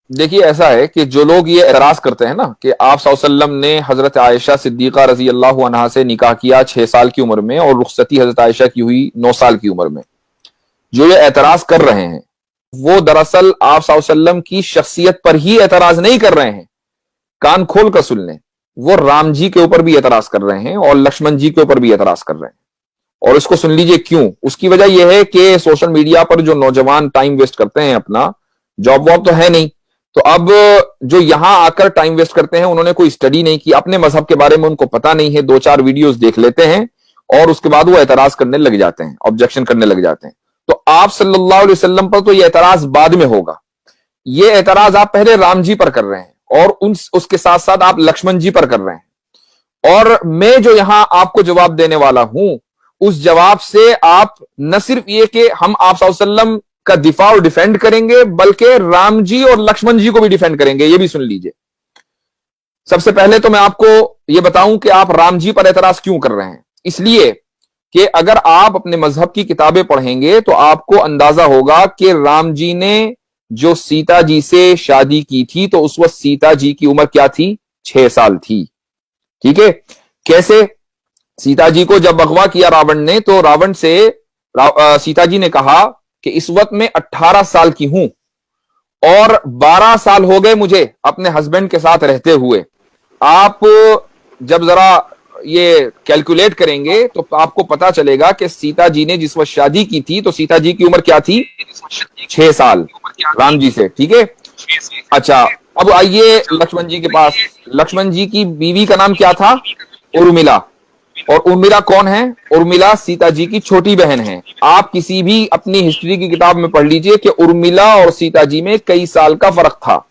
देखिए ऐसा है कि जो लोग ये एतराज करते हैं ना कि आप सल्लल्लाहु अलैहि वसल्लम ने हजरत आयशा सिद्दीका रजी अल्लाह अन्हा से निकाह किया 6 साल की उम्र में और रुखसती हजरत आयशा की हुई 9 साल की उम्र में, जो ये एतराज कर रहे हैं वो दरअसल आप सल्लल्लाहु अलैहि वसल्लम की शख्सियत पर ही एतराज नहीं कर रहे हैं। कान खोल कर सुन लें, वो राम जी के ऊपर भी एतराज कर रहे हैं और लक्ष्मण जी के ऊपर भी एतराज कर रहे हैं। और इसको सुन लीजिए क्यों। उसकी वजह यह है कि सोशल मीडिया पर जो नौजवान टाइम वेस्ट करते हैं, अपना जॉब वॉब तो है नहीं, तो अब जो यहां आकर टाइम वेस्ट करते हैं उन्होंने कोई स्टडी नहीं की, अपने मजहब के बारे में उनको पता नहीं है, 2-4 वीडियोस देख लेते हैं और उसके बाद वो एतराज करने लग जाते हैं, ऑब्जेक्शन करने लग जाते हैं। तो आप सल्लल्लाहु अलैहि वसल्लम पर तो ये एतराज बाद में होगा, ये एतराज आप पहले राम जी पर कर रहे हैं और उसके साथ साथ आप लक्ष्मण जी पर कर रहे हैं। और मैं जो यहां आपको जवाब देने वाला हूं, उस जवाब से आप न सिर्फ ये कि हम आप सल्लल्लाहु अलैहि वसल्लम का दिफा और डिफेंड करेंगे, बल्कि राम जी और लक्ष्मण जी को भी डिफेंड करेंगे। ये भी सुन लीजिए। सबसे पहले तो मैं आपको यह बताऊं कि आप राम जी पर एतराज क्यों कर रहे हैं। इसलिए कि अगर आप अपने मजहब की किताबें पढ़ेंगे तो आपको अंदाजा होगा कि राम जी ने जो सीता जी से शादी की थी तो उस वक्त सीता जी की उम्र क्या थी? 6 साल थी। ठीक है। कैसे? सीता जी को जब अगवा किया रावण ने, तो रावण से सीता जी ने कहा कि इस वक्त मैं 18 साल की हूं और 12 साल हो गए मुझे अपने हस्बैंड के साथ रहते हुए। आप जब जरा ये कैलकुलेट करेंगे तो आपको पता चलेगा कि सीता जी ने जिस वक्त शादी की थी तो सीता जी की उम्र क्या थी? 6 साल राम जी से। ठीक है। अच्छा, अब आइए लक्ष्मण जी के पास। लक्ष्मण जी की बीवी का नाम क्या था? उर्मिला। और उर्मिला कौन है? उर्मिला सीता जी की छोटी बहन है। आप किसी भी अपनी हिस्ट्री की किताब में पढ़ लीजिए कि उर्मिला और सीता जी में कई साल का फर्क था।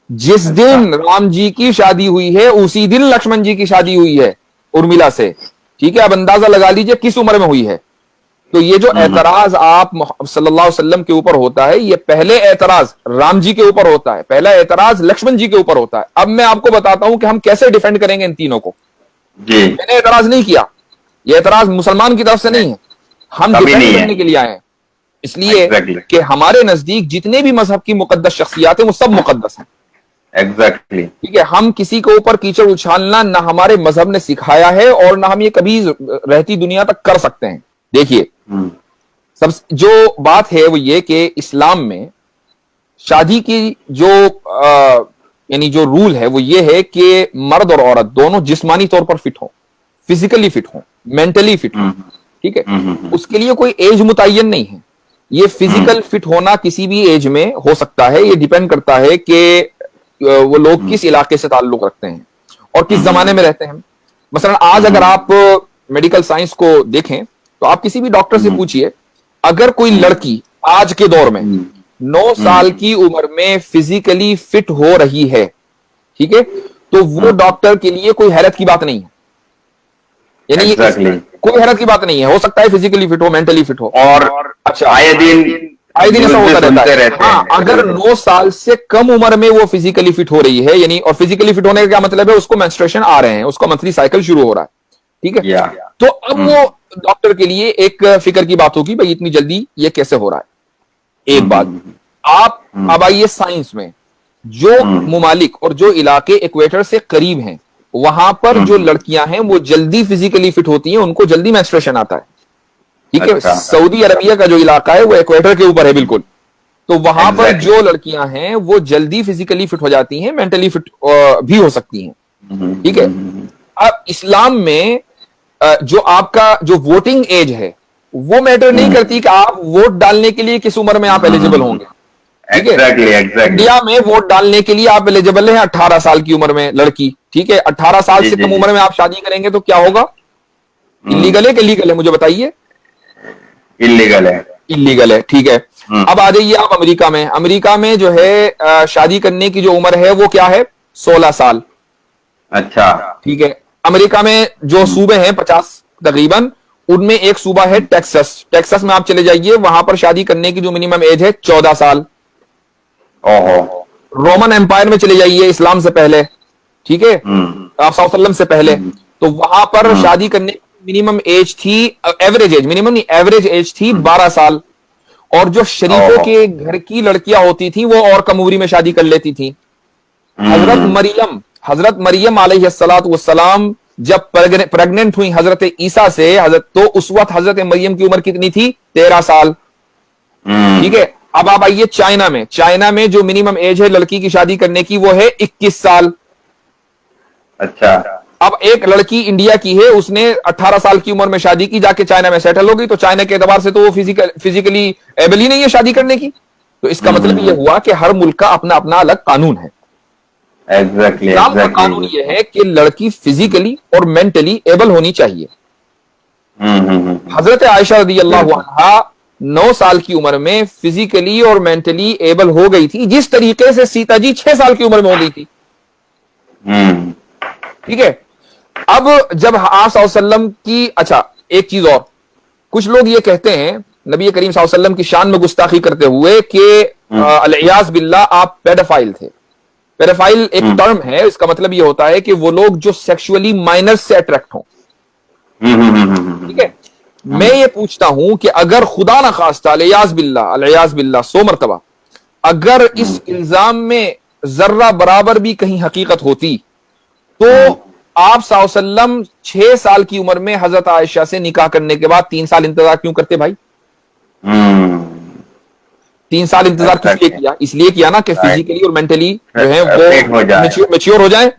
जिस दिन राम जी की शादी हुई है उसी दिन लक्ष्मण जी की शादी हुई है उर्मिला से। ठीक है। अब अंदाजा लगा लीजिए किस उम्र में हुई है। तो ये जो एतराज आप सल्लल्लाहु अलैहि वसल्लम के ऊपर होता है, ये पहले एतराज राम जी के ऊपर होता है, पहला एतराज लक्ष्मण जी के ऊपर होता है। अब मैं आपको बताता हूं कि हम कैसे डिफेंड करेंगे इन तीनों को। मैंने एतराज नहीं किया, ये एतराज मुसलमान की तरफ से नहीं है, हम डिफेंड करने के लिए आए हैं। इसलिए कि हमारे नजदीक जितने भी मजहब की मुकद्दस शख्सियात हैं वो सब मुकद्दस हैं। एग्जैक्टली। ठीक है। हम किसी के ऊपर कीचड़ उछालना ना हमारे मजहब ने सिखाया है और ना हम ये कभी रहती दुनिया तक कर सकते हैं। देखिए, सब जो बात है वो ये कि इस्लाम में शादी की जो यानी जो रूल है वो ये है कि मर्द और औरत दोनों जिस्मानी तौर पर फिट हो, फिजिकली फिट हो, मेंटली फिट हो। ठीक है। उसके लिए कोई एज मुतय्यन नहीं है। ये फिजिकल फिट होना किसी भी एज में हो सकता है। ये डिपेंड करता है कि वो लोग किस इलाके से ताल्लुक रखते हैं और किस जमाने में रहते हैं। मसलन आज अगर आप मेडिकल साइंस को देखें तो आप किसी भी डॉक्टर से पूछिए, अगर कोई लड़की आज के दौर में 9 साल की उम्र में फिजिकली फिट हो रही है, ठीक है, तो वो डॉक्टर के लिए कोई हैरत की बात नहीं है। यानी कोई हैरत की बात नहीं है। हो सकता है फिजिकली फिट हो, मेंटली फिट हो। और अच्छा, आए दिन ऐसा होता रहता है। हाँ, अगर 9 साल से कम उम्र में वो फिजिकली फिट हो रही है, यानी, और फिजिकली फिट होने का क्या मतलब है? उसको मेंस्ट्रुएशन आ रहे हैं, उसका मंथली साइकिल शुरू हो रहा है। ठीक है। तो अब वो डॉक्टर के लिए एक फिक्र की बात होगी, भाई इतनी जल्दी ये कैसे हो रहा है। एक बात। आप अब आइए साइंस में, जो मुमालिक और जो इलाके इक्वेटर से करीब हैं वहां पर जो लड़कियां हैं वो जल्दी फिजिकली फिट होती हैं, उनको जल्दी मेंस्ट्रुएशन आता है। ठीक है। सऊदी अरबिया का जो इलाका है वो इक्वेटर के ऊपर है बिल्कुल। तो वहां पर जो लड़कियां हैं वो जल्दी फिजिकली फिट हो जाती हैं, मेंटली फिट भी हो सकती हैं। ठीक है। अब इस्लाम में जो आपका जो वोटिंग एज है वो मैटर नहीं करती कि आप वोट डालने के लिए किस उम्र में आप एलिजिबल होंगे। ठीक है। इंडिया में वोट डालने के लिए आप एलिजिबल हैं 18 साल की उम्र में लड़की। ठीक है। 18 साल से कम उम्र में आप शादी करेंगे तो क्या होगा? इलीगल है कि लीगल है? मुझे बताइए। इलीगल है। इलीगल है। ठीक है। अब आ जाइए आप अमेरिका में। अमेरिका में जो है शादी करने की जो उम्र है वो क्या है? 16 साल। अच्छा। ठीक है। अमेरिका में जो सूबे हैं 50 तकरीबन, उनमें एक सूबा है टेक्सास। टेक्सास में आप चले जाइए, वहां पर शादी करने की जो मिनिमम एज है 14 साल। ओहो। रोमन एम्पायर में चले जाइए, इस्लाम से पहले, ठीक है, आप सल्लम से पहले, तो वहां पर शादी करने की मिनिमम एज थी, एवरेज एज, मिनिमम नहीं एवरेज एज थी 12 साल। और जो शरीफों के घर की लड़कियां होती थी वो और कम उम्री में शादी कर लेती थी। हजरत मरियम अलैहिस्सलातु वस्सलाम जब प्रेग्नेंट हुई हजरत ईसा से, तो उस वक्त हजरत मरियम की उम्र कितनी थी? 13 साल। ठीक है, अब आप आइए चाइना में जो मिनिमम एज है लड़की की शादी करने की वो है 21 साल। अच्छा। अब एक लड़की इंडिया की है, उसने 18 साल की उम्र में शादी की, जाके चाइना में सेटल हो गई, तो चाइना के एतबार से तो वो फिजिकली एबल ही नहीं है शादी करने की। तो इसका मतलब यह हुआ कि हर मुल्क का अपना अपना अलग कानून है। इस्लाम का कानून यह है कि लड़की फिजिकली और मेंटली एबल होनी चाहिए। हजरत आयशा रदियल्लाहु अन्हा 9 साल की उम्र में फिजिकली और मेंटली एबल हो गई थी, जिस तरीके से सीता जी 6 साल की उम्र में हो गई थी। ठीक है, अब जब आप सल्लल्लाहु अलैहि वसल्लम की, अच्छा एक चीज और, कुछ लोग ये कहते हैं नबी करीम सल्लल्लाहु अलैहि वसल्लम की शान में गुस्ताखी करते हुए कि अलियाज बिल्लाह आप पेडोफाइल थे। पेडोफाइल एक टर्म है, इसका मतलब ये होता है कि वो लोग जो सेक्सुअली माइनर्स से अट्रैक्ट हों। ठीक है, मैं ये पूछता हूं कि अगर खुदा ना खास्ता अलियाज बिल्लाह 100 मरतबा अगर इस इल्जाम में जर्रा बराबर भी कहीं हकीकत होती, तो आप सल्लल्लाहु अलैहि वसल्लम 6 साल की उम्र में हजरत आयशा से निकाह करने के बाद 3 साल इंतजार क्यों करते भाई? 3 साल इंतजार किस लिए किया? इसलिए किया ना कि फिजिकली और मेंटली जो है वो मैच्योर हो जाए।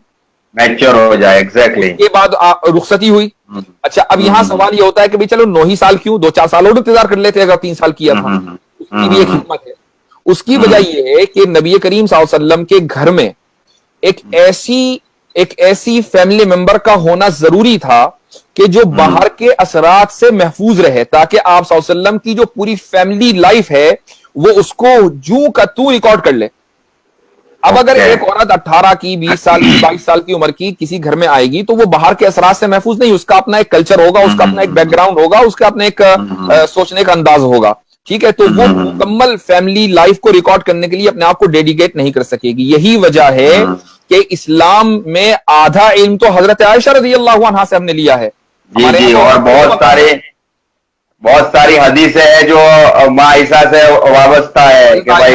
एग्जैक्टली। के बाद रुखसती हुई। अच्छा, अब यहां सवाल ये होता है कि भाई चलो 9 ही साल क्यों, 2-4 साल और इंतजार कर लेते अगर 3 साल किया था। उसकी भी एक हिकमत है। उसकी वजह यह है कि नबी करीम सल्लल्लाहु अलैहि वसल्लम के घर में एक ऐसी फैमिली मेंबर का होना जरूरी था कि जो बाहर के असरात से महफूज रहे, ताकि आप सल्लल्लाहु अलैहि वसल्लम की जो पूरी फैमिली लाइफ है वो उसको जू का तू रिकॉर्ड कर ले। अब अगर एक औरत 18 की, 20 साल की, 22 साल की उम्र की किसी घर में आएगी तो वो बाहर के असरात से महफूज नहीं, उसका अपना एक कल्चर होगा, उसका अपना एक बैकग्राउंड होगा, उसका अपना एक सोचने का अंदाज होगा। ठीक है, तो वो मुकम्मल फैमिली लाइफ को रिकॉर्ड करने के लिए अपने आप को डेडिकेट नहीं कर सकेगी। यही वजह है कि इस्लाम में आधा इल्म तो हजरत आयशा रज़ियल्लाहु अन्हा से हमने लिया है। जी, और बहुत सारी हदीसें है जो माँ आयशा से वाबस्ता है कि भाई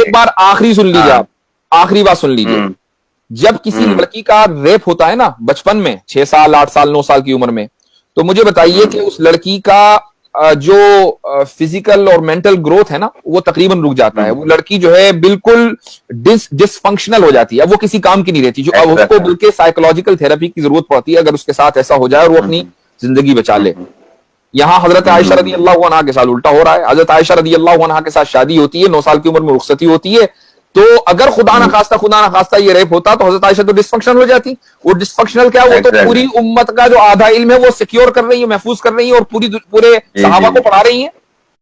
एक बार आखिरी सुन लीजिए, आप आखिरी बात सुन लीजिए। जब किसी लड़की का रेप होता है ना बचपन में, 6 साल, 8 साल, 9 साल की उम्र में, तो मुझे बताइए कि उस लड़की का जो फिजिकल और मेंटल ग्रोथ है ना वो तकरीबन रुक जाता है। वो लड़की जो है बिल्कुल डिसफंक्शनल हो जाती है, अब वो किसी काम की नहीं रहती। जो अब उसको बल्कि साइकोलॉजिकल थेरेपी की जरूरत पड़ती है अगर उसके साथ ऐसा हो जाए और वो अपनी जिंदगी बचा ले। यहां हजरत आयशा रज़ियल्लाहु अन्हा के साथ उल्टा हो रहा है। हजरत आयशा रज़ियल्लाहु अन्हा के साथ शादी होती है, 9 साल की उम्र में रुखसती होती है। तो अगर खुदा ना खास्ता ये रेप होता तो हजरत आयशा तो डिसफंक्शनल हो जाती। वो डिसफंक्शनल क्या, वो तो पूरी उम्मत का जो आधा इल्म है वो सिक्योर कर रही है, महफूज कर रही है और पूरे सहाबा को पढ़ा रही है।